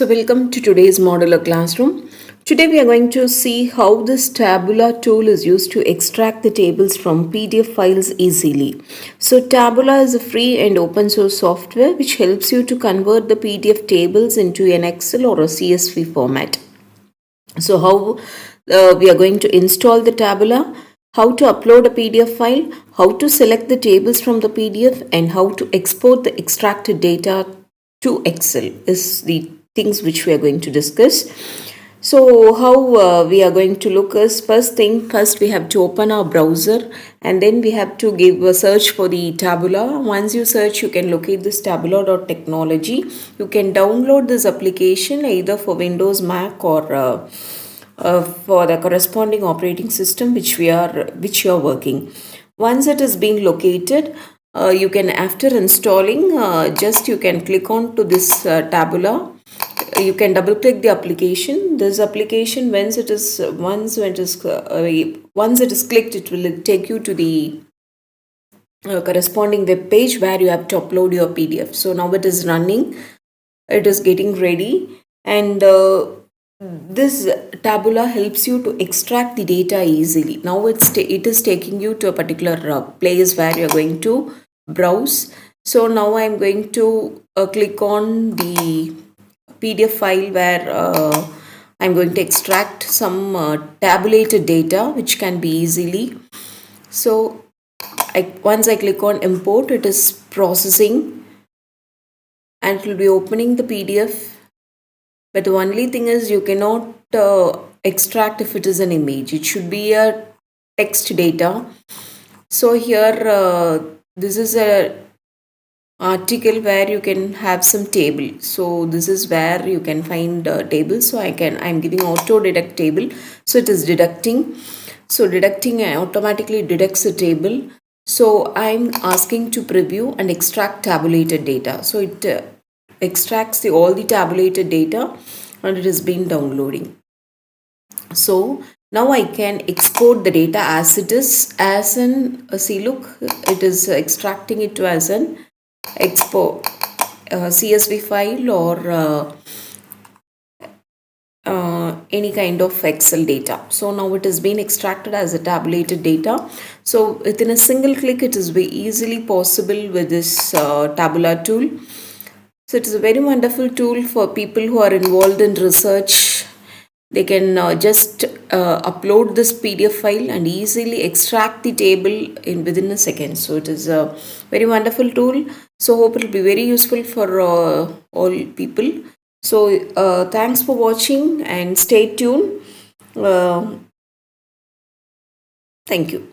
So welcome to today's modular classroom. Today we are going to see how this Tabula tool is used to extract the tables from PDF files easily. So Tabula is a free and open source software which helps you to convert the PDF tables into an Excel or a CSV format. So how we are going to install the Tabula, how to upload a PDF file, how to select the tables from the PDF, and how to export the extracted data to Excel is the things which we are going to discuss. So how we are going to look is first we have to open our browser and then we have to give a search for the Tabula. Once you search, you can locate this tabula.technology. You can download this application either for Windows, Mac, or for the corresponding operating system which you are working. Once it is being located, you can, after installing, just you can click on to this Tabula. You can double click the application. This application, once it is clicked, it will take you to the corresponding web page where you have to upload your PDF. So now it is running. It is getting ready, and this Tabula helps you to extract the data easily. Now it is taking you to a particular place where you are going to browse. So now I am going to click on the PDF file where I'm going to extract some tabulated data which can be easily. So once I click on import, it is processing and it will be opening the PDF. But the only thing is you cannot extract if it is an image. It should be a text data. So here this is a article where you can have some table. So this is where you can find tables. So I'm giving auto deduct table. So it is deducting. So deducting automatically deducts a table. So I'm asking to preview and extract tabulated data. So it extracts all the tabulated data and it has been downloading. So now I can export the data as it is, as in see, look, it is extracting it to as an export CSV file or any kind of Excel data. So now it has been extracted as a tabulated data. So within a single click, it is very easily possible with this Tabula tool. So it is a very wonderful tool for people who are involved in research. They can just upload this PDF file and easily extract the table within a second. So it is a very wonderful tool. So hope it will be very useful for all people. So thanks for watching and stay tuned. Thank you.